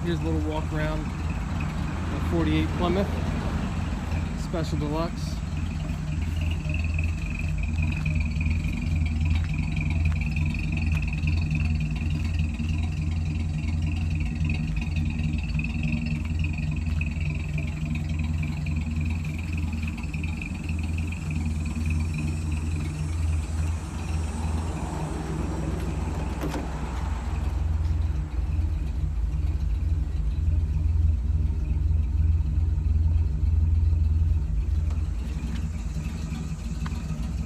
Here's a little walk around the 48 Plymouth Special Deluxe.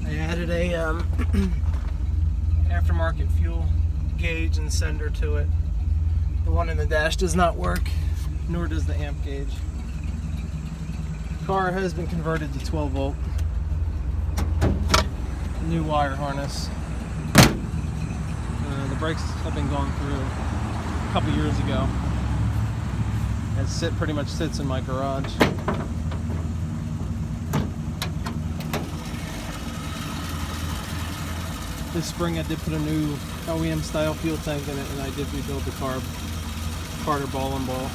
I added a aftermarket fuel gauge and sender to it. The one in the dash does not work, nor does the amp gauge. The car has been converted to 12 volt. New wire harness. The brakes have been gone through a couple years ago. It pretty much sits in my garage. This spring I did put a new OEM style fuel tank in it, and I did rebuild the Carter ball and ball.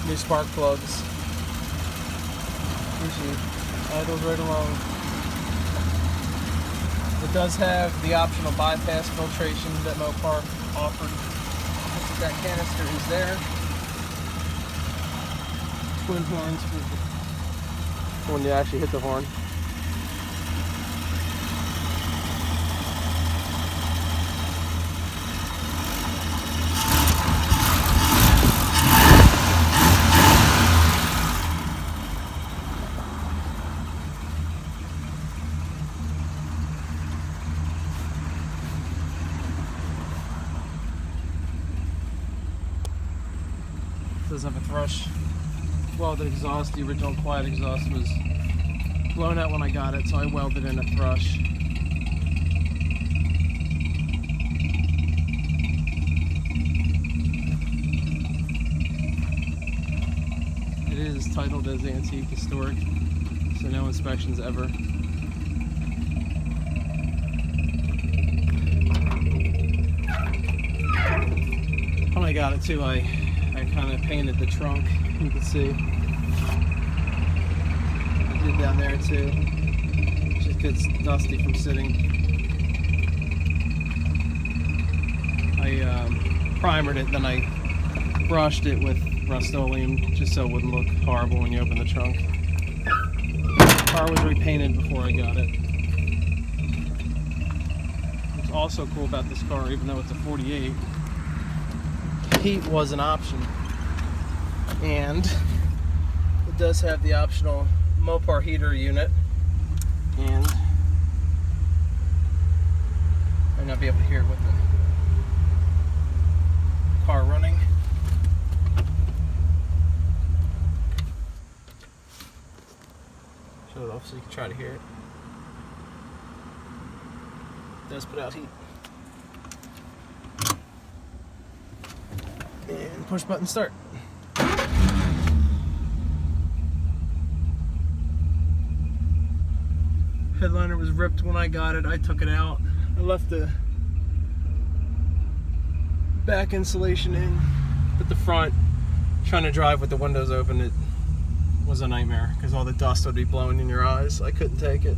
New spark plugs. Usually idles right along. It does have the optional bypass filtration that Mopar offered. That canister is there. Twin horns for when you actually hit the horn. Does have a thrush welded exhaust. The original quiet exhaust was blown out when I got it, so I welded in a thrush. It is titled as antique historic, so no inspections ever. When I got it too, I kind of painted the trunk, you can see. I did down there too. It just gets dusty from sitting. I primered it, then I brushed it with Rust-Oleum just so it wouldn't look horrible when you open the trunk. The car was repainted before I got it. What's also cool about this car, even though it's a 48, heat was an option, and it does have the optional Mopar heater unit, and I might not be able to hear it with the car running. Show it off so you can try to hear it. It does put out heat. And push button start. Headliner was ripped when I got it. I took it out. I left the back insulation in, but the front, trying to drive with the windows open, it was a nightmare because all the dust would be blowing in your eyes. I couldn't take it.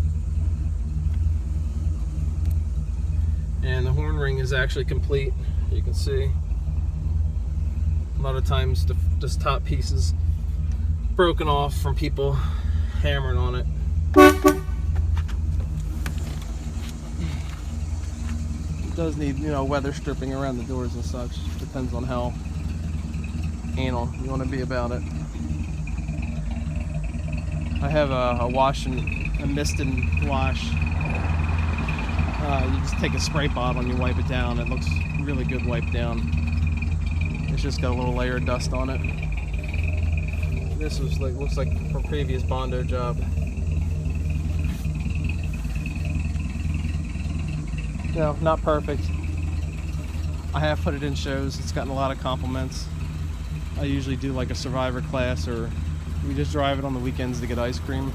And the horn ring is actually complete, you can see. A lot of times this top piece is broken off from people hammering on it. It does need, weather stripping around the doors and such. Depends on how anal you want to be about it. I have a mist and wash. You just take a spray bottle and you wipe it down. It looks really good wiped down. It's just got a little layer of dust on it. This looks like a previous Bondo job. No, not perfect. I have put it in shows. It's gotten a lot of compliments. I usually do like a Survivor class, or we just drive it on the weekends to get ice cream.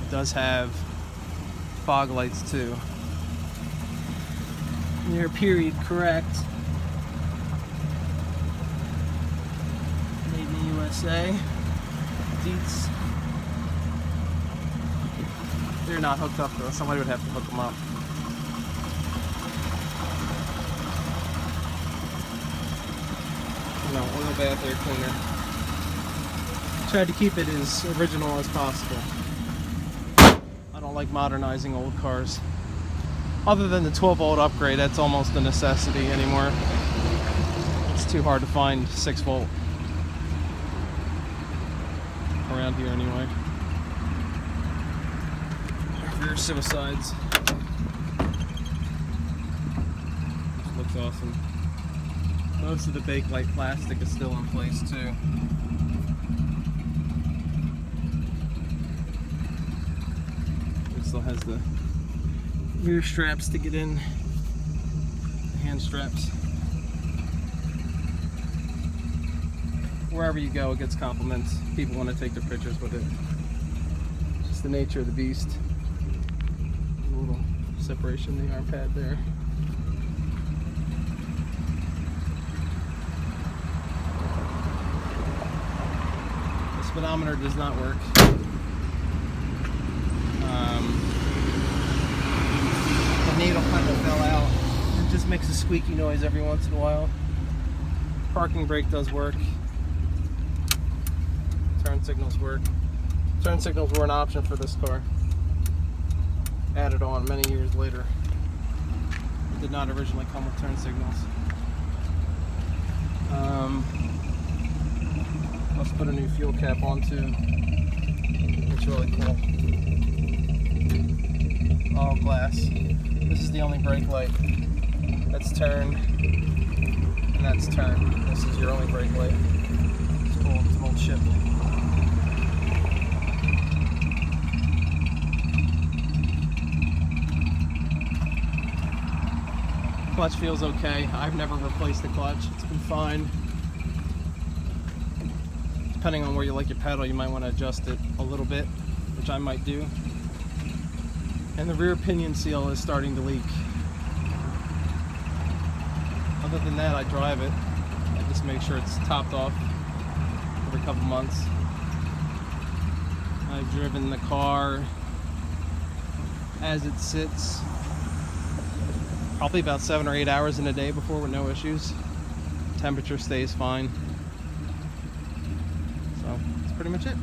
It does have fog lights too. Near period correct. Made in the USA. Deets. They're not hooked up though. Somebody would have to hook them up. No, oil bath air cleaner. Tried to keep it as original as possible. I don't like modernizing old cars. Other than the 12-volt upgrade, that's almost a necessity anymore. It's too hard to find 6-volt around here anyway. Rear suicides. This looks awesome. Most of the bakelite plastic is still in place too. It still has the rear straps to get in, hand straps. Wherever you go, it gets compliments. People want to take their pictures with it. Just the nature of the beast. A little separation in the arm pad there. The speedometer does not work. The needle kind of fell out. It just makes a squeaky noise every once in a while. Parking brake does work. Turn signals work. Turn signals were an option for this car. Added on many years later. It did not originally come with turn signals. Let's put a new fuel cap on too. It's really cool. All glass. This is the only brake light. That's turn, and that's turn. This is your only brake light. It's cool. It's an old ship. Clutch feels okay. I've never replaced the clutch. It's been fine. Depending on where you like your pedal, you might want to adjust it a little bit, which I might do. And the rear pinion seal is starting to leak. Other than that, I drive it. I just make sure it's topped off every couple months. I've driven the car as it sits probably about 7 or 8 hours in a day before with no issues. Temperature stays fine. So that's pretty much it.